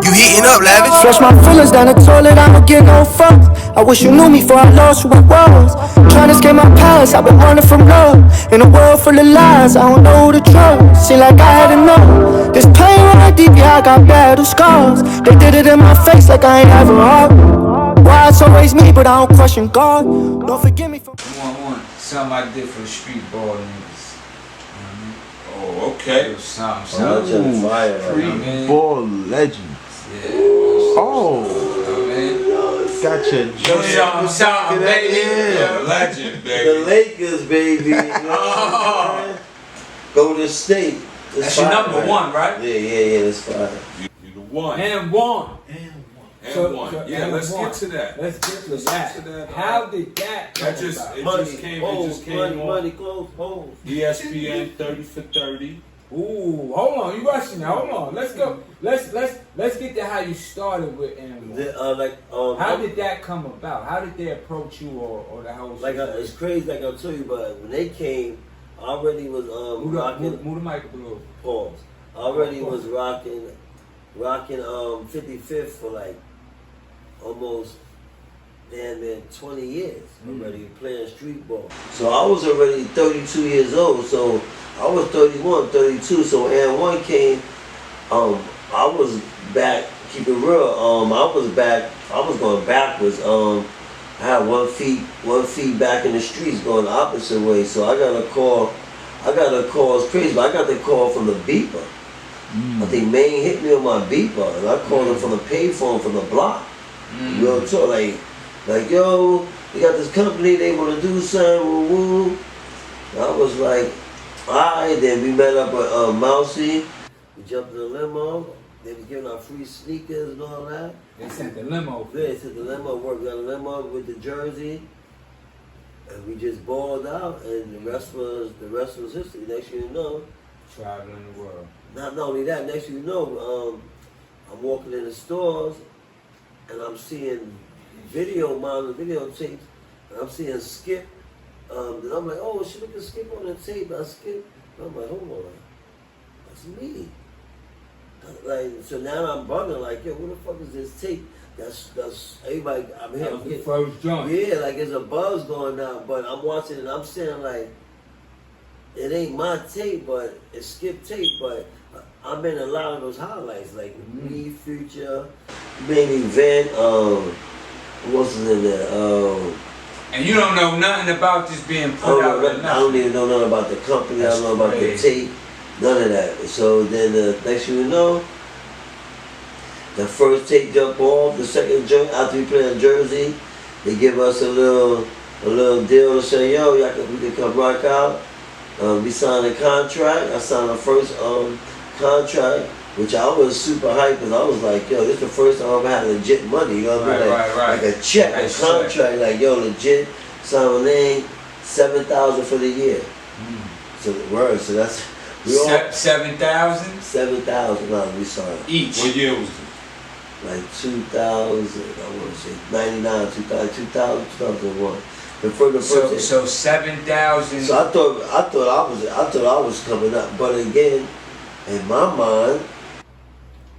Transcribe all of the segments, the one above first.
You heating up, Lavish? Flush my feelings down the toilet, I don't get no fucks. I wish you knew me before I lost who I was. Trying to escape my past, I've been running from love. In a world full of lies, I don't know who to trust. Seem like I had enough. This pain right deep, yeah, I got battle scars. They did it in my face like I ain't ever heart. Why it's always me, but I don't question God. Don't forgive me for something I did for the Streetball niggas. Oh, okay. Something. Streetball Legend. Yeah. Oh. Gotcha. Something, baby. Yeah. Legend, baby. The Lakers, baby. Golden State. That's your number one, right? Yeah, that's fine. You the one. And one. Yeah, let's get to that. Let's get to that. How did that come about? It just came Money, on clothes. ESPN 30 for 30. Ooh, hold on, you rushing now. Hold on, let's go. Let's get to how you started with N1. How did that come about? How did they approach you or the whole? It's crazy, like I'll tell you, but when they came, I already was rocking. Move the mic a little. Pause. I already was rocking 55th for like almost damn near 20 years. Already playing street ball. So I was already 32 years old. So I was 31, 32. So N1 came. I was back. Keep it real. I was going backwards. I had one feet back in the streets, going the opposite way. So I got a call. It's crazy, but I got the call from the beeper. I think Maine hit me on my beeper, and I called him from the payphone from the block. Real talk, like yo, they got this company, they want to do something, woo. And I was like, alright. Then we met up with Mousy. We jumped in the limo. They was giving out free sneakers and all that. They sent the limo. Yeah, they sent the limo. We got a limo with the jersey, and we just balled out. And the rest was history. Next thing you know, traveling the world. Not only that, next thing you know, I'm walking in the stores, and I'm seeing videotapes, and I'm seeing Skip. And I'm like, oh, she look at Skip on the tape. I Skip. And I'm like, hold on, that's me. Like, so now I'm bugging, like, yo, what the fuck is this tape? That's everybody. I'm here. That was the first joint. Yeah, like there's a buzz going on, but I'm watching it. I'm saying like, it ain't my tape, but it's Skip tape. But I'm in a lot of those highlights, like me, Future, maybe Van. Who else is in there? And you don't know nothing about this being put out. I don't even know nothing about the company. I don't know about the tape. None of that. So then the next thing you know, the first tape jump off, the second jump after we play in Jersey, they give us a little deal to say, yo, we can come rock out. We signed a contract. I signed the first contract, which I was super hyped because I was like, yo, this is the first time I've had legit money. You know what I mean? Right. Like a check, a contract, like, yo, legit, sign my name, $7,000 for the year. So the word, so that's... 7,000? 7,000. No, we signed. Each. What year was it? Like 2000. I want to say 99, 2000, 2001. The first. So 7,000. So I thought I was coming up, but again, in my mind,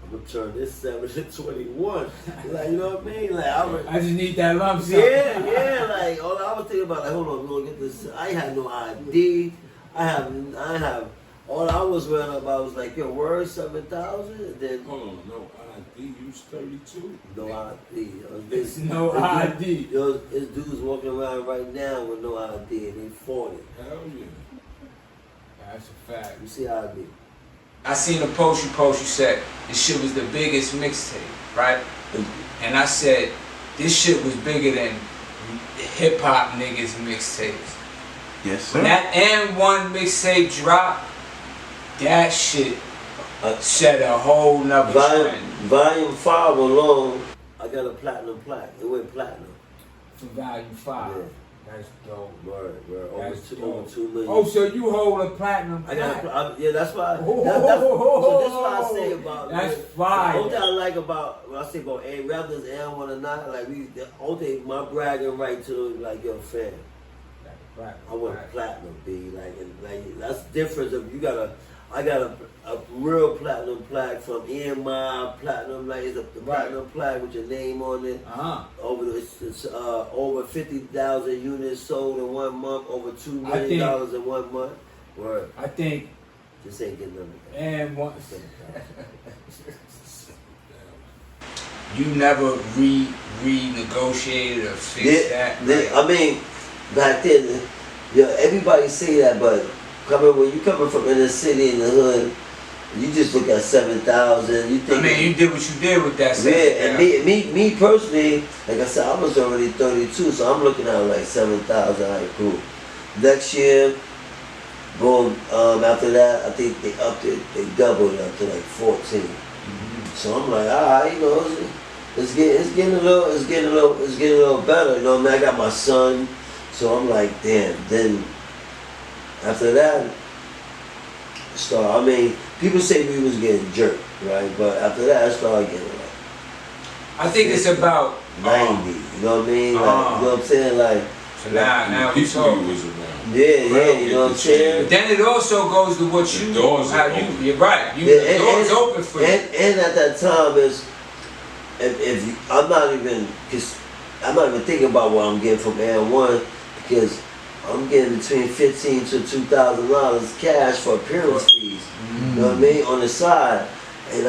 I'm gonna turn this 7 to 21. Like, you know what I mean? Like I just need that lump sum. Yeah. Like all I was thinking about, like, hold on, we're gonna get this. I had no ID. I have. All I was worrying about was like, yo, word 7,000. Then hold on, no ID. You was 32. No ID. It's no ID. There's dudes walking around right now with no ID, and they 40. Hell yeah. That's a fact. You see ID. I seen a post you said this shit was the biggest mixtape, right? And I said this shit was bigger than hip hop niggas mixtapes. Yes, sir. When that N1 mixtape dropped, that shit set a whole nother trend. Volume 5 alone, I got a platinum plaque. It went platinum. For Volume 5. Yeah. That's dope. Word. That's Over dope. 2 million. Oh, so you hold a platinum I got plaque. yeah, that's why. Oh, So this is what I say about that's The fire. only thing I like about when I say about A, rather than A1 or not, like the only thing my bragging right to like your fan. I want platinum, B. Like that's the difference. If you got I got a real platinum plaque from EMI platinum. Like it's a platinum plaque with your name on it. It's over 50,000 units sold in 1 month. Over $2 million in 1 month. Word. I think. This ain't getting none of that. And one. You never renegotiated or fixed that. I mean, back then, everybody say that, but when you coming from inner city in the hood, you just look at 7,000. You think? I mean, you did what you did with that. Yeah, and me personally, like I said, I was already 32, so I'm looking at like 7,000. All right, cool. Next year, boom. After that, I think they upped it. They doubled it up to like 14. So I'm like, all right, it's getting a little better. You know what I mean? I got my son, so I'm like, damn. Then after that, people say we was getting jerked, right? But after that, I started getting like, I think it's about 90. You know what I mean? Like, you know what I'm saying? Like, so now we people talk. you was around. Yeah, you know what I'm saying? But then it also goes to what The doors are open. You're right. The door's open for you. And at that time is, I'm not even thinking about what I'm getting from N1 because I'm getting between $1,500 to $2,000 cash for appearance fees. You know what I mean? On the side, and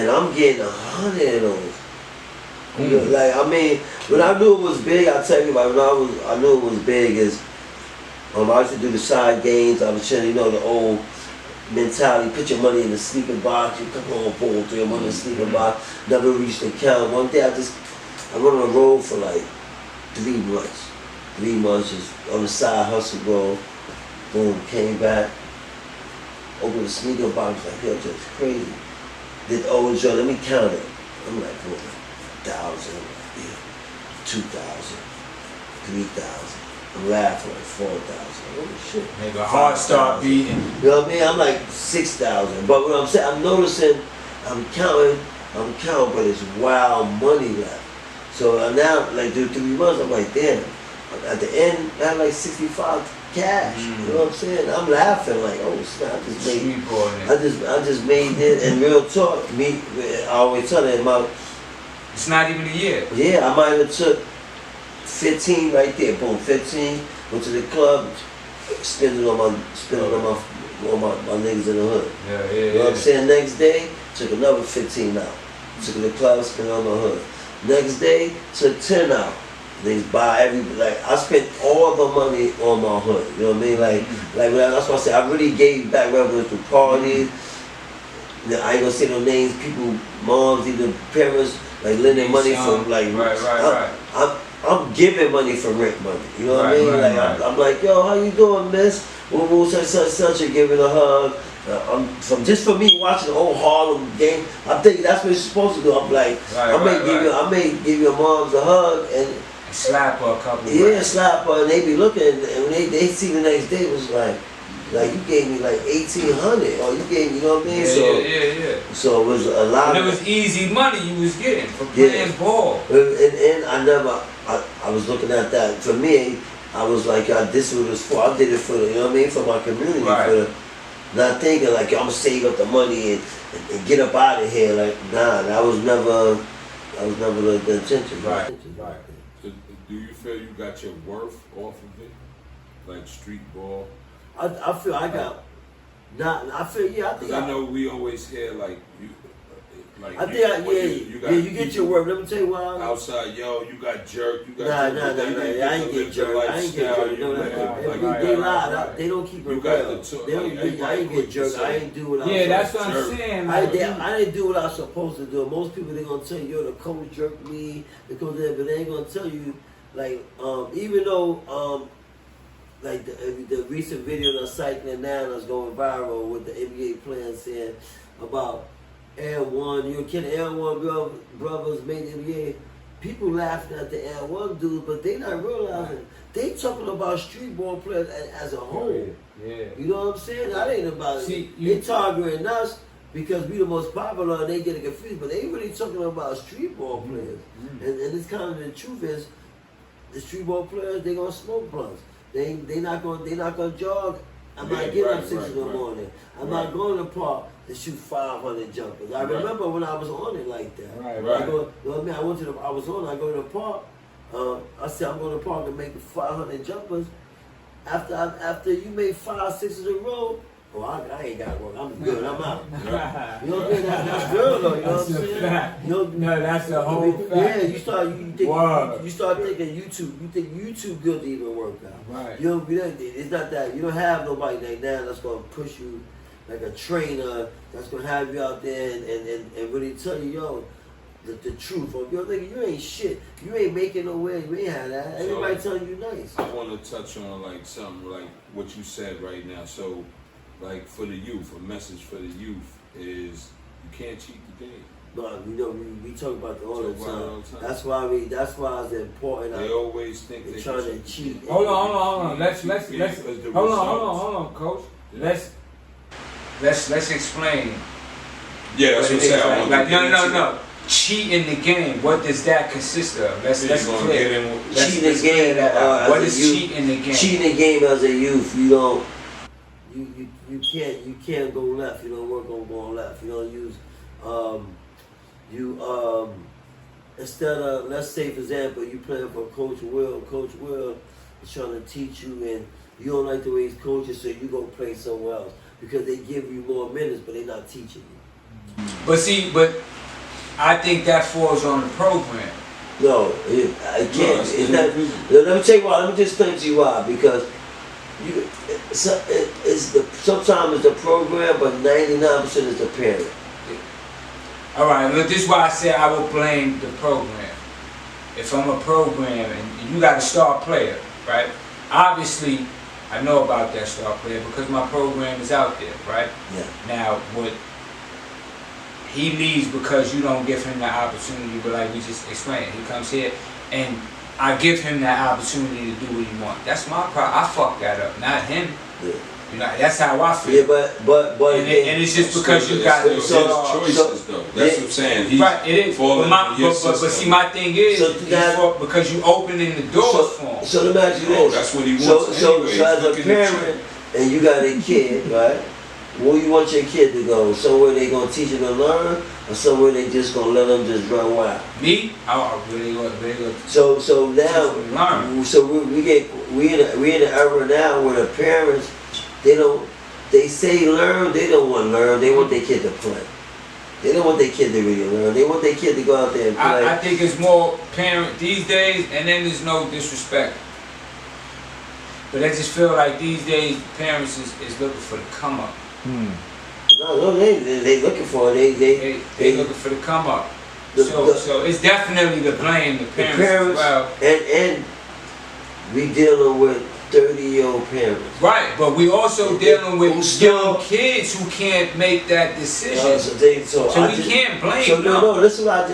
I'm getting 100 of those. You know, like I mean, when I knew it was big, I tell you about I knew it was big is I used to do the side games. I was trying, the old mentality, put your money in the sleeping box, you come home, boom, throw your money in the sleeping box, never reached the account. One day I went on the road for like 3 months. 3 months just on the side hustle road, boom, came back, opened the sneaker box, like, yo, just crazy. Did the old joint, let me count it. I'm like, 1,000, 2,000, 3,000. I'm laughing like 4,000. Holy shit. Nigga, heart start beating. You know what I mean? I'm like 6,000. But what I'm saying, I'm noticing, I'm counting, but it's wild money left. So now, like, through 3 months, I'm like, damn. At the end, I had like 65 cash. You know what I'm saying? I'm laughing like, oh snap! I just made it. And real talk, I always tell them it's not even a year. Yeah, I might have took 15 right there. Boom, 15. Went to the club, spending on my niggas in the hood. You know what I'm saying? Next day, took another 15 out. Took to the club, spent on my hood. Next day, took 10 out. Niggas buy I spent all the money on my hood. You know what I mean? Like that's why I say I really gave back whether it was to parties. I ain't gonna say no names. People, moms, either parents, like lending money from like. Right. I'm giving money for rent money. You know what I mean? I'm like, yo, how you doing, miss? We'll such and giving a hug. For me watching the whole Harlem game, I'm thinking that's what you're supposed to do. I'm like, I may give your moms a hug and slap her a couple. Yeah, slap her, and they be looking, and when they see the next day, it was like you gave me like 1,800, or you gave me, you know what I mean? Yeah. So it was a lot. And it was easy money you was getting for playing ball. And I was looking at that. For me, I was like, this is what it's for. I did it for you know what I mean, for my community, not thinking like I'm gonna save up the money and get up out of here. Like that was never the intention. Right. Do you feel you got your worth off of it, like Streetball? I feel I got. I think. Because I know we always hear like you. Like you get your work. Let me tell you why. Outside, you got jerked. You got I ain't get jerked. They lie. They don't keep it real. I ain't get jerked. I ain't do what I was. Yeah, that's what I'm saying. I didn't do what I was supposed to do. Most people they gonna tell you, yo, the coach jerked me. But they ain't gonna tell you, like, even though, like the recent video that's cycling now that's going viral with the NBA players saying about L1, you kidding L1 brothers made the NBA. People laughing at the L1 dudes, but they not realizing They talking about street ball players as a whole. Yeah. You know what I'm saying? That ain't about See, it. They targeting us because we the most popular and they getting confused, but they really talking about street ball players. And it's kind of the truth is, the street ball players, they gonna smoke blunts. They not gonna jog. I'm not getting up 6 in the morning. I'm not going to the park to shoot 500 jumpers. I remember when I was on it like that. Right. I go, you know what I mean? I go to the park. I said I'm going to the park and make 500 jumpers. After you make 5, 6 in a row, I ain't got work. I'm good. I'm out. You know what I'm saying? That's good though. You know what I'm saying? No, that's the whole fact. Yeah, you start thinking YouTube. You think YouTube good to even work out. Right. It's not that. You don't have nobody like that that's going to push you like a trainer that's going to have you out there and really tell you, yo, the truth. Or you're thinking you ain't shit. You ain't making no way. You ain't have that. Everybody telling you nice. I want to touch on like something like what you said right now. So, like for the youth, a message for the youth is you can't cheat the game. No, we talk about it all the time. That's why it's important. They always think they're trying to cheat. Hold on. Let's hold on, coach. Yeah. Let's explain. Yeah, that's what I'm saying. Like, no. Cheating the game. What does that consist of? Let's clear. Cheating the game. What is cheating the game? Cheating the game as a youth. You can't go left. You don't work on going left. You don't use instead of, let's say for example, you playing for Coach Will is trying to teach you and you don't like the way he's coaching, so you go play somewhere else because they give you more minutes but they're not teaching you. But I think that falls on the program. No, I can't. Let me tell you why. Let me just explain to you why. Because sometimes it's the program, but 99% is the parent. All right, look, this is why I said I would blame the program. If I'm a program and you got a star player, right? Obviously, I know about that star player because my program is out there, right? Yeah. Now, what he leaves because you don't give him the opportunity, but like we just explained, he comes here and I give him that opportunity to do what he wants. That's my problem. I fuck that up, not him. Yeah. You know, that's how I feel. Yeah, but and it's just because you got his choices though. That's what I'm saying. He's right, it is. But see, my thing is, because you opening the doors for him. So let me ask you this. That's what he wants anyway. So as a parent, and you got a kid, right? Where you want your kid to go? Somewhere they gonna teach him to learn, or somewhere they just gonna let them just run wild? Me? I really go. So now, we in an era now where the parents they say learn, they don't want to learn. They want their kid to play. They don't want their kid to really learn. They want their kid to go out there and play. I think it's more parent these days, and then there's no disrespect. But I just feel like these days parents is looking for the come up. No, they looking for it. They looking for the come up. So it's definitely the blame the parents as well. And we dealing with 30-year-old parents. Right, but we also dealing with young kids who can't make that decision. So we can't blame them. No, this is what I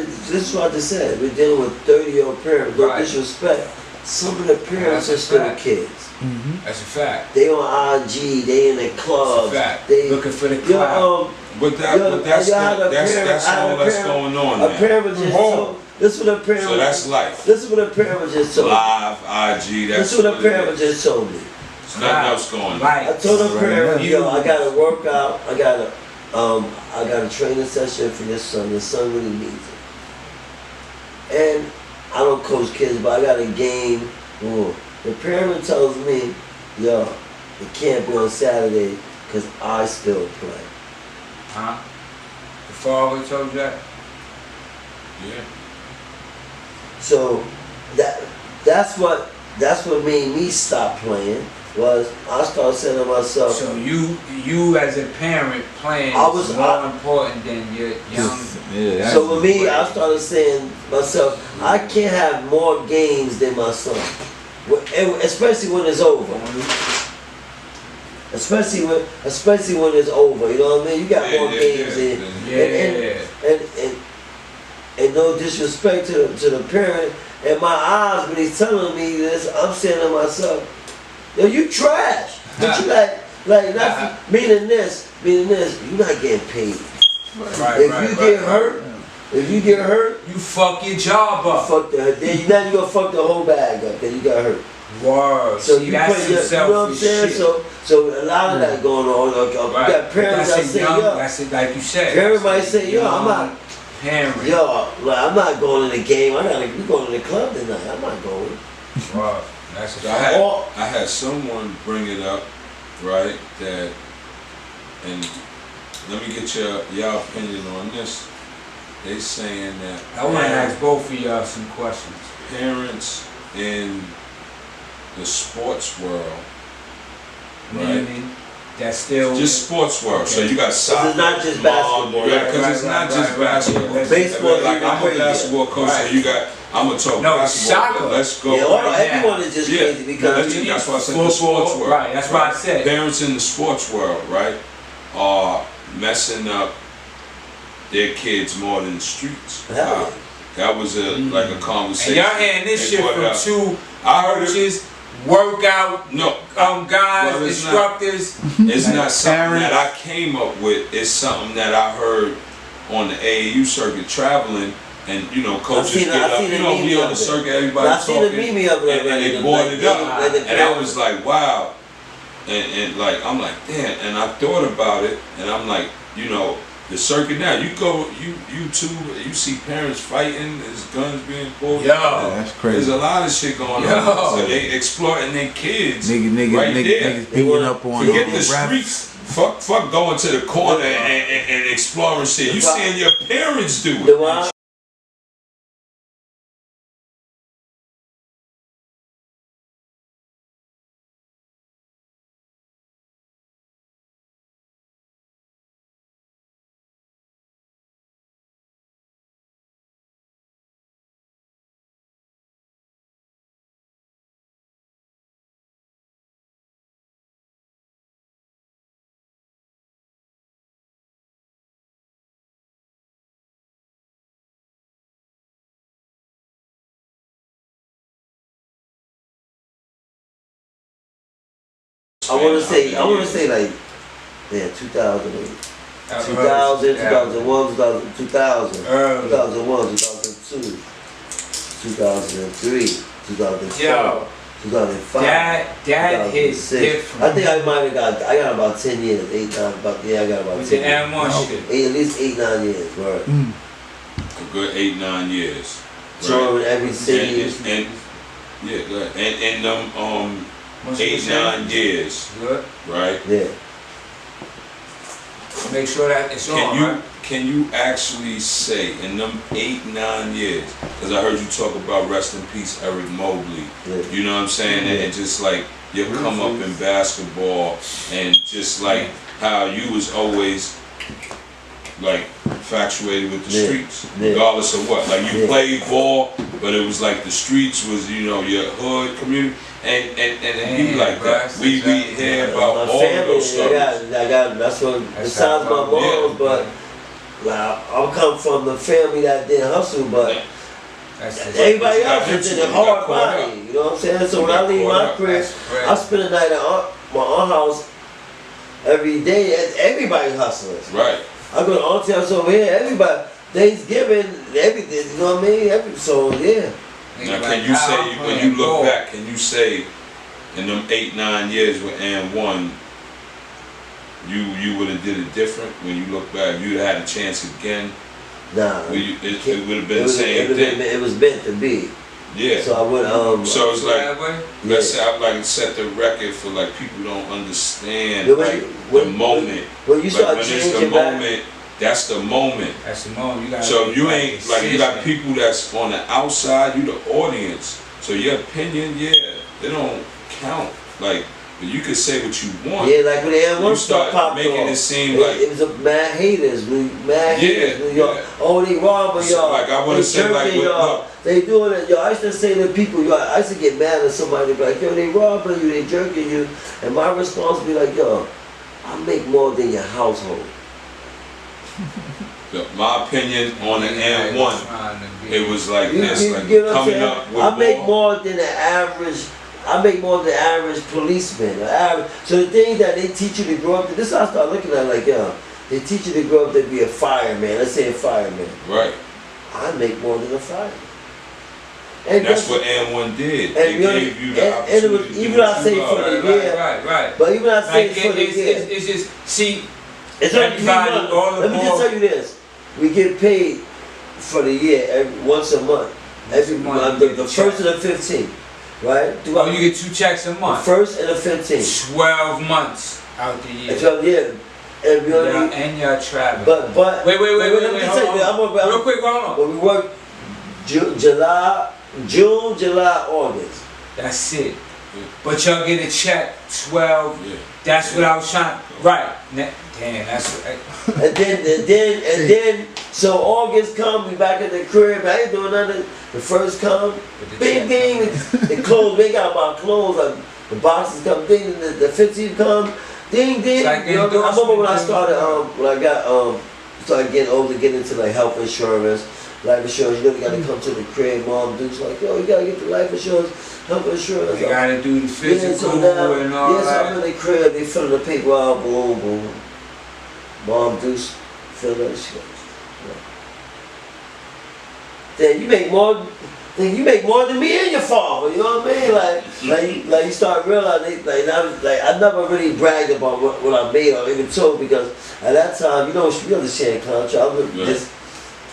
just said. We're dealing with 30-year-old parents. No disrespect. Some of the parents are still kids. Mm-hmm. That's a fact. They on IG, they in the clubs. That's a fact. They looking for the clout. But that's all that's going on now. A parent just told. This is what a parent. So that's life. This is what a parent just told me. Live, IG. This is what a parent just told me. There's nothing else going on. I told a parent, yo, I got to work out. I got a training session for your son. Your son really needs it. And I don't coach kids, but I got a game. The parent tells me, yo, it can't be on Saturday because I still play. Huh? The father told you that? Yeah. So that's what made me stop playing. Was I started saying to myself. So you as a parent playing is more important than your young. Yeah. So with me, I started saying to myself, I can't have more games than my son. Especially when it's over. Especially when it's over. You know what I mean? You got more games in. And no disrespect to the parent, in my eyes when he's telling me this, I'm saying to myself, yo, you trash. But you like not meaning this, you're not getting paid. If you get hurt, you fuck your job up. Then you gonna fuck the whole bag up. Then you got hurt. Word. So you that's put you know what I'm saying? Shit. So a lot of that going on. You got parents that say, yo. That's it, like you said. Parents might say, yo, I'm not. Parent. Yo, I'm not going to the game. We going to the club tonight. I'm not going. Wow. That's a fact. I had someone bring it up, right? That, and let me get your opinion on this. They saying that I want to ask both of y'all some questions. Parents in the sports world, right? That's still just sports world. Okay. So you got soccer. It's not just basketball. Because it's not just basketball. Baseball. Like I'm a basketball coach, so you got. I'm gonna talk basketball. Soccer. Let's go. Everyone is just crazy because that's why I said the sports world. Right. That's why I said parents in the sports world, right, are messing up their kids more than the streets. That was like a conversation. And y'all hearing this shit from two coaches, workout, guys, instructors. It's not something that I came up with. It's something that I heard on the AAU circuit traveling. And coaches get up, be on the circuit, everybody talking, and they board it up. And I was like, wow. And like, I'm like, damn. And I thought about it, and I'm like, the circuit now, you go, YouTube, you see parents fighting, there's guns being pulled. That's crazy. There's a lot of shit going on. So they exploiting their kids right there. Niggas beating up on forget the streets. Fuck going to the corner and exploring shit. You seeing your parents do it. I want to say like, 2008, 2000, 2001, 2000, 2001, 2002, 2003, 2004, 2005. That hit different. I think I got about 10 years, 8, 9, I got about 10 years. Shit. At least 8, 9 years, right? A good 8, 9 years. Touring every city. Yeah, good. And them 8, 9 years. Good. Right? Yeah. Make sure that it's on. Can you actually say in them 8, 9 years, because I heard you talk about rest in peace Eric Mobley, you know what I'm saying? Yeah. And just like you come up in basketball and just like how you was always like infatuated with the streets, regardless of what. Like you played ball, but it was like the streets was, your hood community. And be like that. We hear about all of those stories. That's what, besides my mom, but I come from the family that didn't hustle, but everybody else is in a hard body. You know what I'm saying? So when I leave my crib, I spend the night at my aunt's house every day. Everybody hustlers. Right. I go to aunt's house over here. Everybody, Thanksgiving, everything. You know what I mean? So yeah. Now, can you say, when you look back, can you say in them 8, 9 years with And1, you would have did it different when you look back? You'd have had a chance again? Nah. It would have been the same thing? It was meant to be. Yeah. So I would, so it's like, let's say I'd like to set the record for like people don't understand the moment. When you start when changing it's the moment, that's the moment. That's the moment. You gotta so you ain't like you got people that's on the outside. You the audience. So your opinion, they don't count. Like you can say what you want. Yeah, like when the M1 start popped making off, it seem like it was a mad haters. Haters. Yeah. Oh, they robbing y'all. Like I want to say like y'all. They doing it. Yo, I used to say to people, I used to get mad at somebody, be like, yo, they robbing you, they jerking you, and my response would be like, yo, I make more than your household. My opinion on the M1, it was like this, you like get what I'm coming saying? up with I make more than the average. I make more than the average policeman. So the thing that they teach you to grow up, this is how I start looking at it, like, yo, they teach you to grow up to be a fireman. Let's say a fireman. Right. I make more than a fireman. And that's what M1 did. They gave you the opportunity. And it was, even I say for the year, right. but even I say Like, for the year, it's just, see, it's only 3 months. Let me just tell you this: we get paid for the year once a month. Every month, the first and the 15th, right? Oh, you get 2 checks a month. The first and the 15th. 12 months out the year. 12 years. And you're traveling. But wait, let me tell you, real quick, hold on. But we work June, July, August. That's it. But y'all get a check 12. Yeah. That's what I was trying. Right. Damn, that's what. and then, so August come, we back at the crib. I ain't doing nothing. The first come, bing, the clothes. We ain't got about clothes. The boxes come, ding. The 15th come, ding. Like you know, I remember when I started, started getting older, getting into like health insurance. Life insurance, you know, you gotta come to the crib. Mom, dude's like, yo, you gotta get the life insurance, health insurance. You gotta do the physical and all that. Yes, I'm in the crib, they fill the paper out, boom, boom. Mom, dude's fill that shit. Then you make more than me and your father, you know what I mean? Like you start realizing, I never really bragged about what I made or even told, because at that time, you understand contract.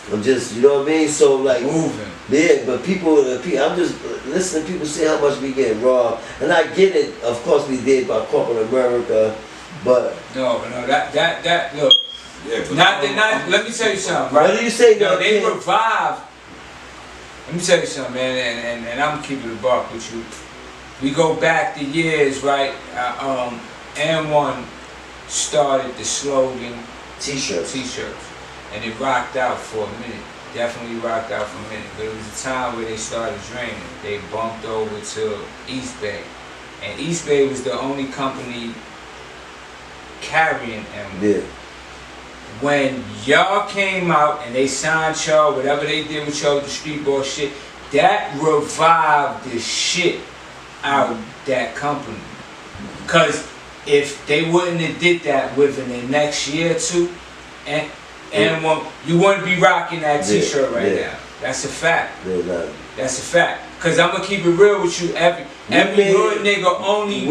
I'm just, you know what I mean? So like, moving. Yeah, but I'm just listening to people say how much we get robbed. And I get it, of course we did by corporate America, but. No, that, look. Yeah, but let me tell you something, right? What do you say? No, they revived. Let me tell you something, man, and I'm keeping the buck with you. We go back the years, right? N1 started the slogan T-shirts. And it rocked out for a minute. Definitely rocked out for a minute. But it was a time where they started draining. They bumped over to East Bay. And East Bay was the only company carrying M1. Yeah. When y'all came out and they signed y'all, whatever they did with y'all with the Streetball shit, that revived the shit out that company. Cause if they wouldn't have did that within the next year or two, and you wouldn't be rocking that T-shirt now. That's a fact. That's a fact. Cause I'm gonna keep it real with you. Every hood nigga only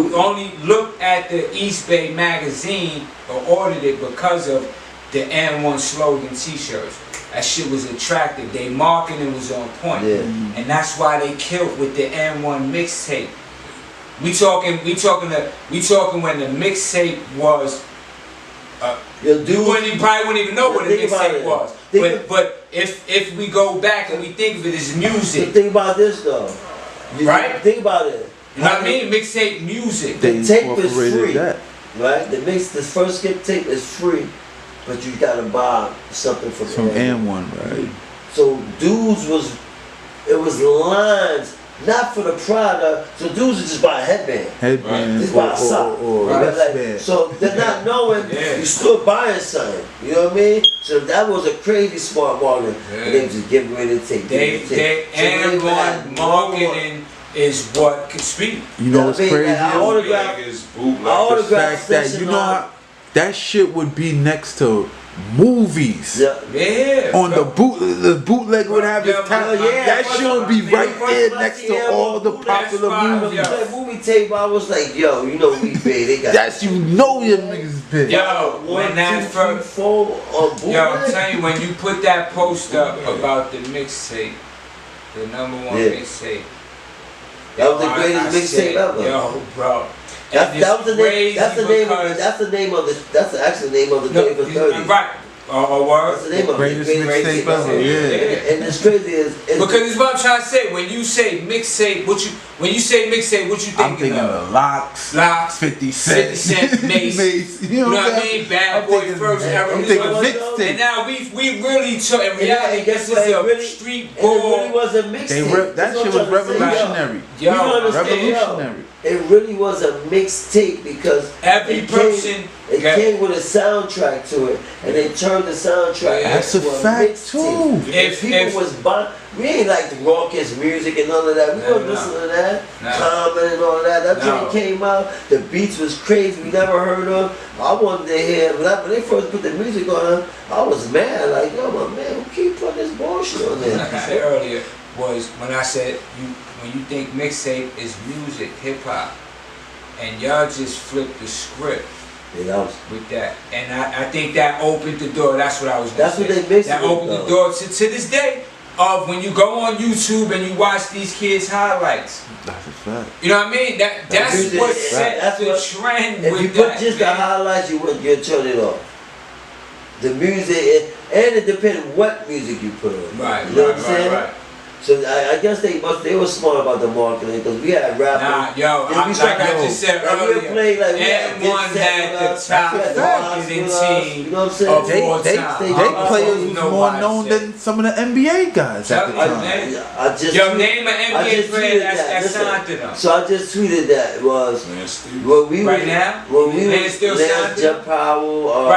looked at the East Bay magazine or ordered it because of the N1 slogan T-shirts. That shit was attractive. They marketing was on point, and that's why they killed with the N1 mixtape. We talking when the mixtape was. You probably wouldn't even know what a mixtape was. But if we go back and we think of it as music. Think about this though. Right? Think about it. You know what I mean? Mixtape music. The tape is free. Right? The first tape is free, but you gotta buy something from M1, right? So dudes it was lines. Not for the product, so dudes just buy a headband. Just buy a sock. Right? So they're not knowing you still buying something. You know what I mean? So that was a crazy smart marketing. And they just give away the tape. And marketing is what can speak. You know what's crazy? I autographed that you know how that shit would be next to movies. On the bootleg would have his time. That shit would be right there next to all the popular movies. That movie tape, I was like, yo, you know we big. They got that's your niggas big. Yo, when that first, I'm telling you, when you put that post up about the mixtape, the #1 mixtape. That was the greatest mixtape ever. Yo, bro. That's the actual name of the day for 30. Right. Word. That's the name of the greatest mixtape ever. And it's crazy is because it's what I'm trying to say. When you say mixtape, When you say mixtape, what you thinking I'm thinking of? of Locks, 50 Cent, Mace. You know what I mean? Bad Boy first era. I'm thinking mixtape. And now we really took, in reality, this is a street ball. It really was a mixtape. That shit was revolutionary. Revolutionary. It really was a mixtape because every person came with a soundtrack to it, and they turned the soundtrack into a fact too. If people was buying, we ain't like the raucous music and none of that. We wasn't listening to that. Common and all of that. That thing came out. The beats was crazy. We never heard of. I wanted to hear. When they first put the music on, I was mad. Like, yo, my man, who keep putting this bullshit on there? Like I said earlier, was when I said when you think mixtape is music, hip hop, and y'all just flipped the script with that, and I think that opened the door. That's what I was gonna say. That's what they missed. That opened the door to this day of when you go on YouTube and you watch these kids' highlights. That's a fact. You know what I mean? That's what set the trend. If you put just the highlights, you'll turn it off. The music, and it depends what music you put on. Right. You know what I'm saying? Right. So I guess they were smart about the marketing because we had rappers. Like I just said earlier, M1 had the top marketing team. You know what I'm saying? They players was more known than some of the NBA guys at the time. Name an NBA player that's signed to them. So I just tweeted that was when we was Jeff Powell.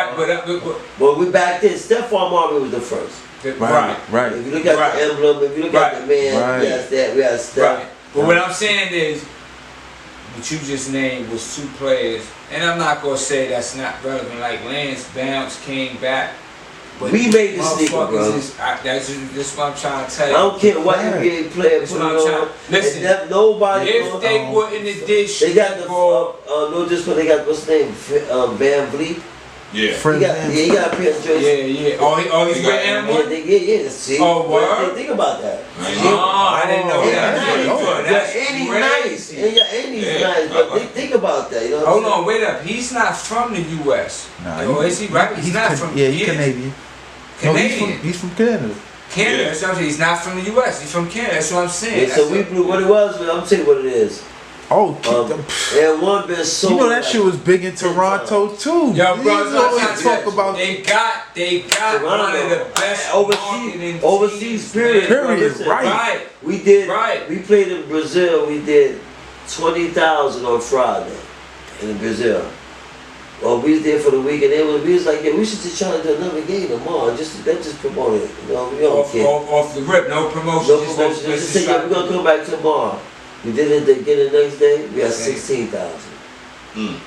But we back then, Stephon Marbury was the first. Right. If you look at the emblem, if you look at the man, we have Steph. Right. But what I'm saying is, what you just named was two players, and I'm not gonna say that's not relevant. Like Lance Bounce came back. But we made the sneaker, bro. That's what I'm trying to tell you. I don't care what NBA player put it on. Listen, nobody. If they wouldn't have did they got the they got what's his name, Van Vliet. Yeah. He got a pair of jerseys. Yeah. Oh, he's got M1? Yeah. See? Oh, word? Think about that. I didn't know that. That's nice. And he's nice. But think about that. You know hold on, wait up. He's not from the U.S. Nah, is he right? He's not from Yeah, he's Canadian. Canadian. No, he's from Canada. Canada, that's what I'm saying. He's not from the U.S. He's from Canada. That's what I'm saying. Yeah, so we blew what it was. I'm telling you what it is. Oh, and one been so. You know that shit was big in Toronto too. Yo, bro, talk about they got Toronto, one of the best overseas period. Right. We played in Brazil. We did 20,000 on Friday in Brazil. Well, we was there for the week, and we was like, yeah, we should just try to do another game tomorrow. Just promote it. You know, we don't care. Off the rip, no promotion. Just say, yeah, we're gonna come back tomorrow. We did it again the next day. We had 16,000. You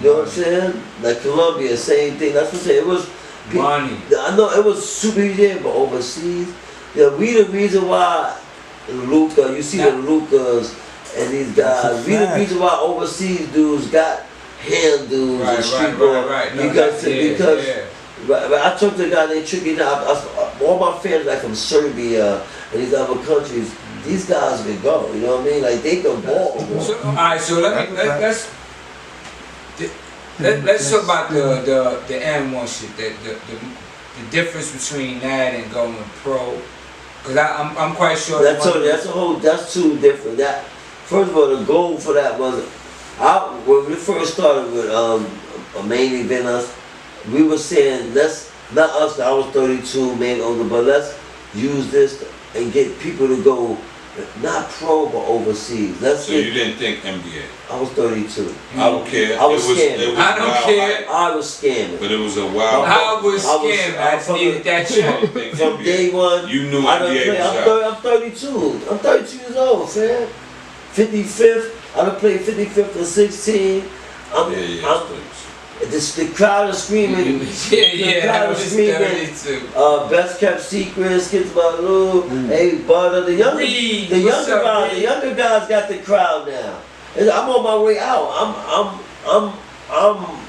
know what I'm saying? Like Colombia, same thing. That's what I'm saying. It was money. I know it was super easy, but overseas, we the reason why Luca. You see the Lucas and these guys. We the reason why overseas dudes got hand dudes and streetball. Because I talked to a guy named Tricky. All my fans like from Serbia and these other countries. These guys can go, you know what I mean? Like they can ball. Alright, so let's talk about the M1 shit. The difference between that and going pro. Cause I'm quite sure that's two different. That first of all, the goal for that was when we first started with a main event. We were saying not us. I was 32, man older, but let's use this and get people to go. Not pro, but overseas. So you didn't think NBA? I was 32. I don't care. I was scamming. I don't care. I was scamming. But it was a wild. I was scamming. I just needed that shit. From day one, you knew NBA was I'm 32. I'm 32 years old, fam. 55th. I done played 55th and 16. The crowd is screaming. The crowd is screaming. Best kept secrets. Kids about Lou. Hey, Butter. The younger guys got the crowd now. I'm on my way out. I'm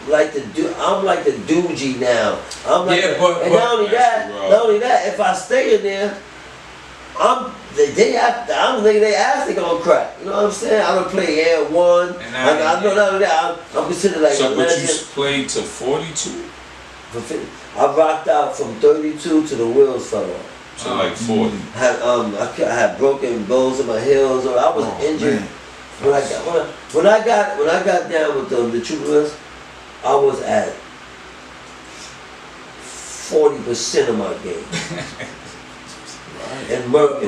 like the Doogie now. Not only that, if I stay in there, I don't think they ass they gonna crack. You know what I'm saying? I don't play Air One. I know none of that. I'm considered like so, a but legend. you played to 42? I rocked out from 32 to the wheels fell off. to like 40. I had broken bones in my heels, or I was injured. Man. When I got down with the Troopers, I was at 40% of my game. And but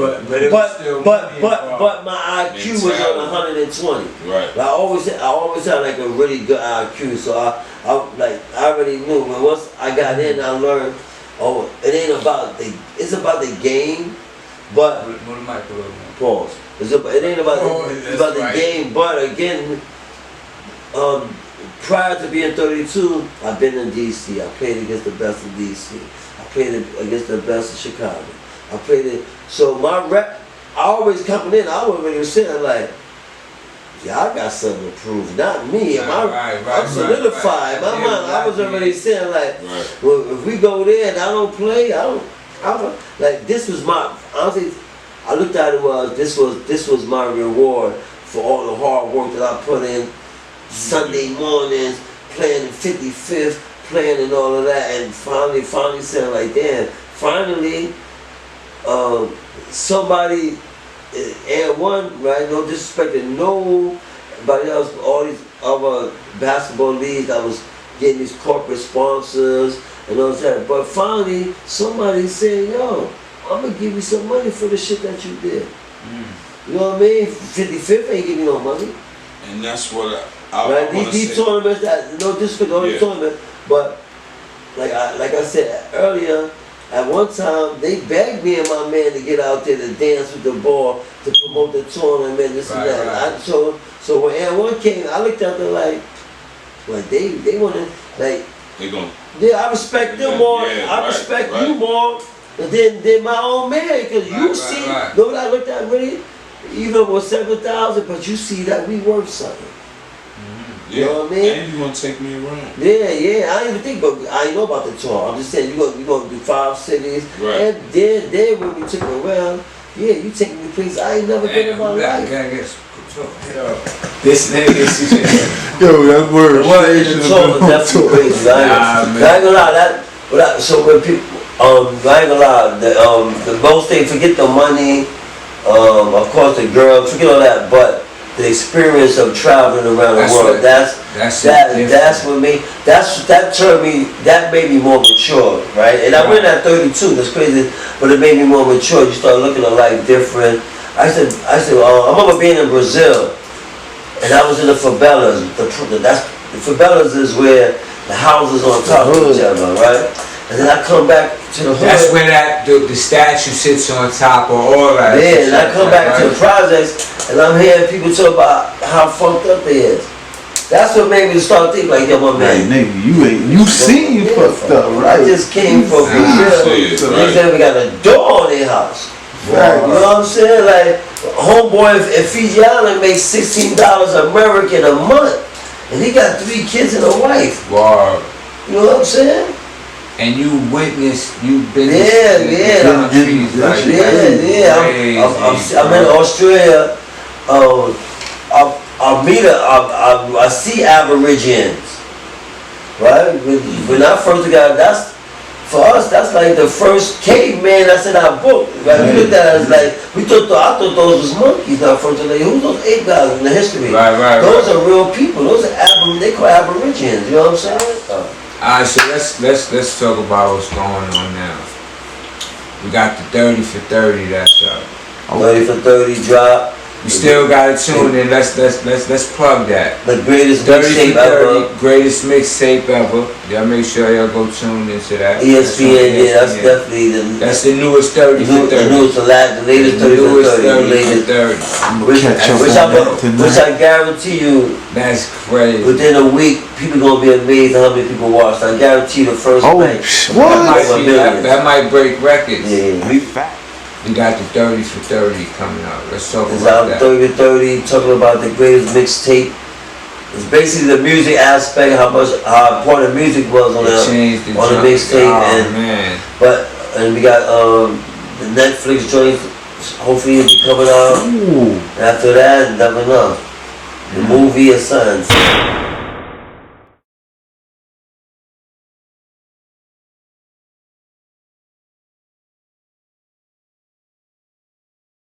my IQ was on 120. Right. I always had like a really good IQ, so I already knew. But once I got in, I learned. Oh, it ain't about it's about the game, but pause. It ain't about the game, but again, prior to being 32, I've been in DC. I played against the best of DC. I played against the best of Chicago. I played it. So my rep, I always coming in, I wasn't really saying like, y'all got something to prove, not me. I'm solidified. My mind, I was already saying like, well, if we go there and I don't play, I don't like this was my, honestly, I looked at it as this was my reward for all the hard work that I put in. Sunday mornings, playing in 55th, playing and all of that, and finally saying like, damn, finally, somebody, and one, right, no disrespect to nobody else, all these other basketball leagues, I was getting these corporate sponsors and all that, but finally, somebody said, yo, I'm gonna give you some money for the shit that you did. You know what I mean? 55th ain't giving you no money. And that's what right? These tournaments, that no disrespect to all these tournaments, but like I said earlier, at one time they begged me and my man to get out there to dance with the ball to promote the tournament, this and that. So when N1 came, I looked at them like they wanna like they gonna I respect them more. I respect you more than my own man, because you see, know what I looked at really, even with 7,000, but you see that we worth something. You know what I mean? And you gonna take me around. Yeah. I didn't even think, but I ain't know about the tour. I'm just saying, you gonna do 5 cities. Right. And then when we took it around, you take me places I ain't never been in my life. This nigga, yo, that word. The tour was definitely crazy. I ain't gonna lie. So when people, I ain't gonna lie. The most they forget the money. Of course, the girls, forget all that, but the experience of traveling around the world, that made me more mature, right? And I went at 32, that's crazy, but it made me more mature. You start looking at life different. I said, I remember being in Brazil, and I was in the favelas. The favelas is where the houses on top of each other, right? And then I come back to the hood. That's where the statue sits on top of all that. Yeah, and I come back to the projects, and I'm hearing people talk about how fucked up they is. That's what made me start thinking like, yo, my man. Hey, nigga, you seen fucked up, right? I just came from Brazil. They never got a door on their house. Right. You know what I'm saying? Like, homeboy in Fiji Island makes $16 American a month, and he got 3 kids and a wife. Wow. You know what I'm saying? And you witnessed, you've been countries like I'm in Australia. I see Aborigines, right? When I first got, for us, that's like the first caveman that's in our book. Right? We looked at it as like, I thought those was monkeys. Now first, like, who's those ape guys in the history? Those are real people. Those are they call Aborigines. You know what I'm saying? Alright, so let's talk about what's going on now. We got the 30 for 30 that's up. 30 for 30 drop. You still gotta tune in. Let's plug that. The greatest mixtape ever. Greatest mixtape ever. Y'all make sure y'all go tune into that. ESPN, that's definitely that's the newest 30 for 30. The latest 30 for 30. Which I guarantee you. That's crazy. Within a week, people gonna be amazed at how many people watched. I guarantee the first night. That might break records. Yeah. We got the 30 for 30 coming out. Let's talk about that. 30 for 30, talking about the greatest mixtape. It's basically the music aspect, how important music was on the mixtape. And we got the Netflix joint. Hopefully it'll be coming out. After that, never know. The movie or something.